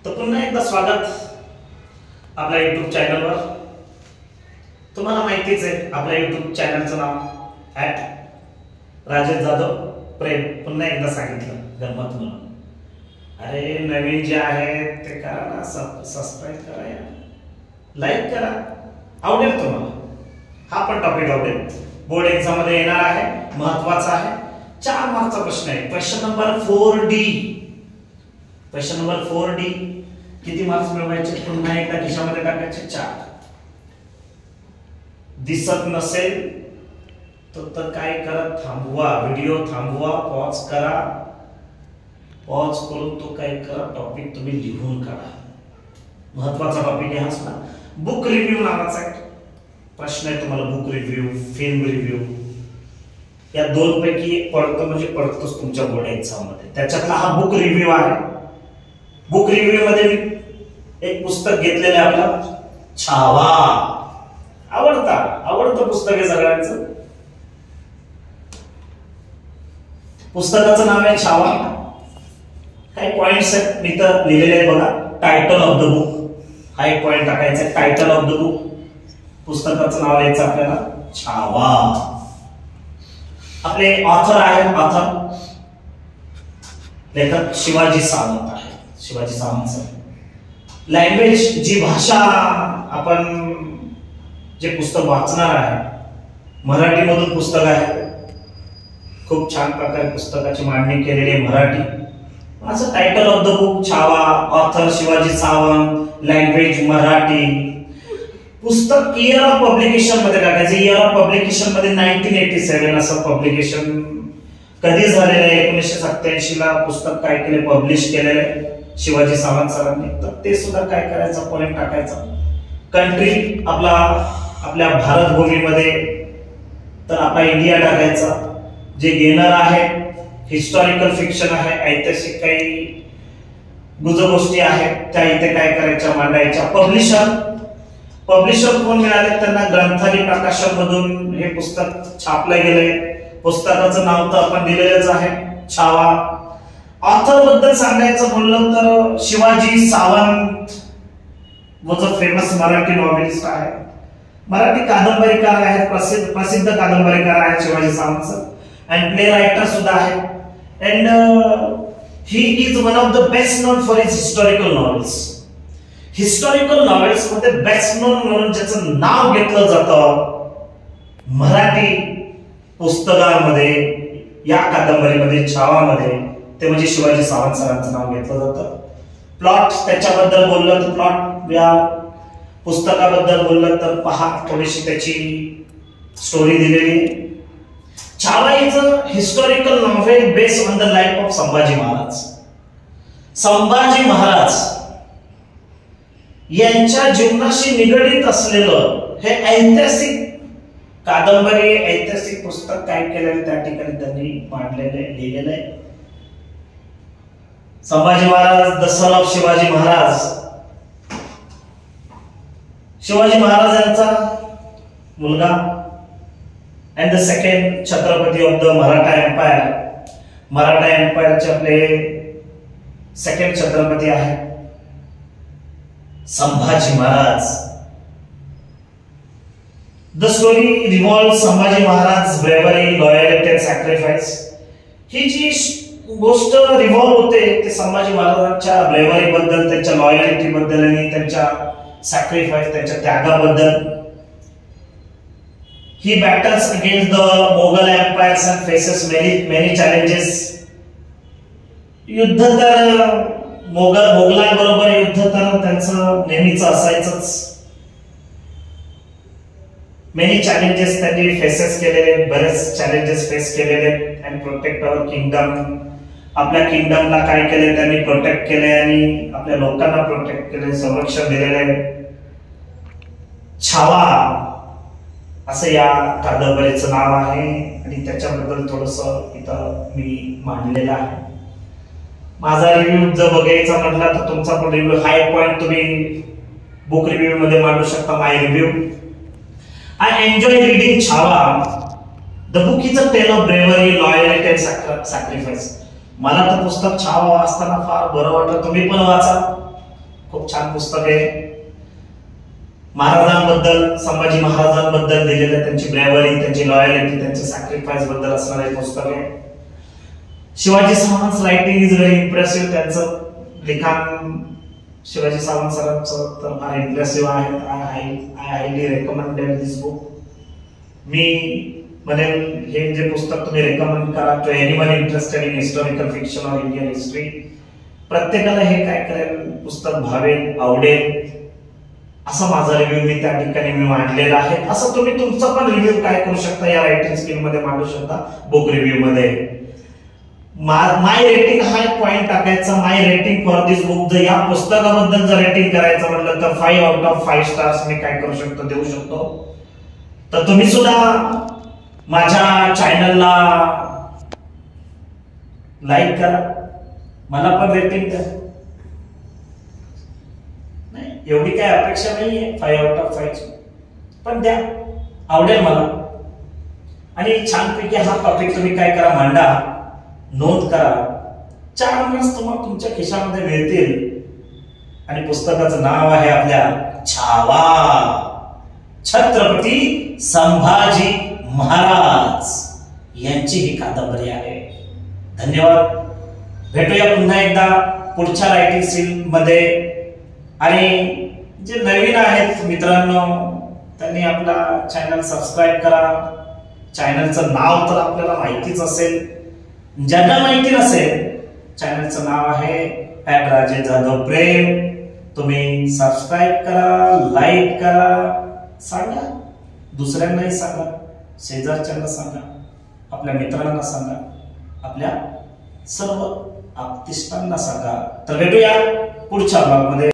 तर पुन्हा एकदा स्वागत आपल्या YouTube चॅनलवर। तुम्हाला माहितीच आहे आपल्या YouTube चॅनलचं नाव @राजेश जाधव प्रेम। पुन्हा एकदा सांगितलं गंमत म्हणून। अरे नवीन जे आहे ते करा ना, सबस्क्राइब करा या, लाईक करा, आवडेल तुम्हाला। हा पण टॉपिक आवडेल, बोर्ड एग्जाम मध्ये येणार आहे, महत्त्वाचा आहे। 4 मार्कचा प्रश्न आहे, question number 4D। Question number 4D किती मार्क्स मिळवायचे? पुन्हा एकदा खिशामध्ये टाकायचे 4। दिसत नसेल तर काय करा, थांबवा, व्हिडिओ थांबवा, पॉज करा, पॉज करून तो काय करा, टॉपिक तुम्ही लिहून काढा। महत्त्वाचा टॉपिक आहे हा। बुक रिव्ह्यू नावाचा एक प्रश्न आहे तुम्हाला। बुक रिव्ह्यू, फिल्म रिव्ह्यू या दोन पैकी एक पडतो म्हणजे पडतोच तुमच्या बोर्ड एग्जाम मध्ये। त्याच्यातला हा बुक रिव्ह्यू आहे। बुक रिव्ह्यू मध्ये मी एक पुस्तक घेतलेलं आहे आपलं, छावा। आवडतं पुस्तक आहे सगळ्यांचं। पुस्तकाचं नाव आहे छावा। काही पॉइंट्स आहेत मी तर लिहिलेले आहे बघा। टायटल ऑफ द बुक हा एक पॉइंट टाकायचा आहे, टायटल ऑफ द बुक। पुस्तकाचं नाव लिहायचं आपल्याला छावा। आपले ऑथर आहे, ऑथर लेखक शिवाजी सावंत आहे, शिवाजी सावंत सर। लँग्वेज जी भाषा आपण जे पुस्तक वाचणार आहे, मराठी मधून पुस्तक आहे। खूप छान प्रकारे पुस्तकाची मांडणी केलेली आहे मराठी। असं title of the book Chhava, author Shivaji Sawant, language Marathi. पुस्तक इयर ऑफ पब्लिकेशन मध्ये टाकायचं। इयर ऑफ पब्लिकेशन मध्ये 1987 असं पब्लिकेशन कधी झालेलं आहे। 1987 ला पुस्तक काय केले, पब्लिश केलेलं आहे शिवाजी सावंत सरांनी। तर ते सुद्धा काय करायचं, पॉइंट टाकायचा। कंट्री आपल्या भारत भूमीमध्ये तर आपला इंडिया टाकायचा। जे घेणार आहे हिस्टॉरिकल फिक्शन आहे, ऐतिहासिक काही गुजगोष्टी आहेत त्या इथे काय करायच्या, मांडायच्या। पब्लिशर कोण मिळाले त्यांना, ग्रंथाली प्रकाशन मधून हे पुस्तक छापलं गेलंय। पुस्तकाचं नाव तर आपण दिलेलंच आहे, छावा। ऑथर बद्दल सांगायचं म्हणलं तर Shivaji Sawant was a famous Marathi novelist आहे, मराठी कादंबरीकार आहेत, प्रसिद्ध कादंबरीकार आहेत Shivaji Sawant sir. And play writer सुद्धा आहे। And he is one of the best non for his historical novels. Historical novels मध्ये बेस्ट नोन म्हणून ज्याचं नाव घेतलं जातं मराठी पुस्तकांमध्ये, या कादंबरीमध्ये, छावामध्ये, ते म्हणजे शिवाजी सावंत सरांचं नाव घेतलं जातं। प्लॉट त्याच्याबद्दल बोललं तर, प्लॉट या पुस्तकाबद्दल बोललं तर पहा, थोडीशी त्याची स्टोरी दिलेली। Chhava is a historical novel based on the life of Sambhaji Maharaj. Sambhaji Maharaj यांच्या जीवनाशी निगडित असलेलं हे ऐतिहासिक कादंबरी, ऐतिहासिक पुस्तक काय केलेलं त्या ठिकाणी त्यांनी मांडलेलं आहे, लिहिलेलं आहे। Sambhaji Maharaj, the son of Shivaji Maharaj. Shivaji महाराजांचा मुलगा and the second Chhatrapati of the Maratha empire. Maratha एम्पायरचे आपले सेकंड छत्रपती आहे Sambhaji Maharaj. The story revolve Sambhaji Maharaj bravery, loyalty and sacrifice. ही जी गोष्ट रिव्हॉल्व होते ते संभाजी महाराजांच्या ब्रेवरी बद्दल, त्यांच्या लॉयल्टी बद्दल आणि त्यांच्या सॅक्रिफाइस, त्यांच्या त्यागाबद्दल। ही battles against the Mughal empires and faces many challenges. युद्ध तर मोगलांबरोबर युद्ध तर त्यांचं नेहमीच असायचंच। मेनी चॅलेंजेस त्यांनी फेसेस केलेले, बरेच चॅलेंजेस फेस केलेले। अँड प्रोटेक्ट अवर किंगडम, आपल्या किंगडमला काय केले त्यांनी, प्रोटेक्ट केले आणि आपल्या लोकांना प्रोटेक्ट केले, संरक्षण दिलेले। छावा असं या कादंबरीचं नाव आहे आणि त्याच्याबद्दल थोडंसं इथं मी मांडलेलं आहे। माझा रिव्ह्यू जर बघायचा म्हटला तर तुमचा पण रिव्ह्यू, हाय पॉइंट तुम्ही बुक रिव्ह्यू मध्ये मांडू शकता। My review, I enjoy reading Chhava. The book is a tale of bravery, loyalty and sacrifice. मला तर पुस्तक छावा वाचताना फार बरं वाटलं, तुम्ही पण वाचा। खूप छान पुस्तक आहे. महाराजांबद्दल, संभाजी महाराजांबद्दल दिलेलं त्यांची ब्रेव्हरी, त्यांची लॉयलिटी, त्यांचे सॅक्रिफाईस बद्दल असणारे हे पुस्तक आहे. Shivaji Sawant writing is very impressive. त्यांचं लिखाण शिवाजी सावंत सरांचं तर फार इम्प्रेसिव्ह आहे. I highly recommended this book. मी म्हणेन हे जे पुस्तक तुम्ही रेकमेंड करा to anyone interested in historical fiction or Indian history. प्रत्येकाला हे काय करेल पुस्तक भावेल, आवडेल असं माझा रिव्ह्यू मी त्या ठिकाणी मांडलेला आहे. असं तुम्ही तुमचा पण रिव्ह्यू काय करू शकता या रायटिंग स्किल मध्ये मांडू शकता बुक रिव्ह्यू मध्ये. माय रेटिंग हा एक पॉइंट टाकायचा. माय रेटिंग फॉर दिस बुक, जर या पुस्तकाबद्दल जर रेटिंग करायचं म्हटलं तर 5 आउट ऑफ 5 स्टार्स मी काय करू शकतो, देऊ शकतो. तर तुम्ही सुद्धा माझ्या चॅनलला लाईक करा, मला पण रेटिंग द्या. नाही एवढी काय अपेक्षा नाहीये 5 आउट ऑफ 5 पण द्या, आवडेल मला. आणि छानपैकी हा टॉपिक तुम्ही काय करा, मांडा, नोंद करा. 4 मार्क्स तुम्हाला तुमच्या खिशामध्ये मिळतील. आणि पुस्तकाचं नाव आहे आपल्या छावा, छत्रपती संभाजी महाराज यांची ही कादंबरी आहे. धन्यवाद. भेटूया पुन्हा एकदा पुढच्या रायटिंग स्किल मध्ये. आणि जे नवीन आहेत मित्रांनो त्यांनी आपला चॅनल सबस्क्राईब करा. चॅनलचं नाव तर आपल्याला माहितीच असेल, ज्यांना माहिती नसेल चॅनलचं नाव आहे राजे जाधव प्रेम. तुम्ही सबस्क्राईब करा, लाईक करा, सांगा, दुसऱ्यांनाही सांगा, शेजारच्यांना सांगा, आपल्या मित्रांना सांगा, आपल्या सर्व आप्तेष्टांना सांगा. तर भेटूया पुढच्या ब्लॉगमध्ये.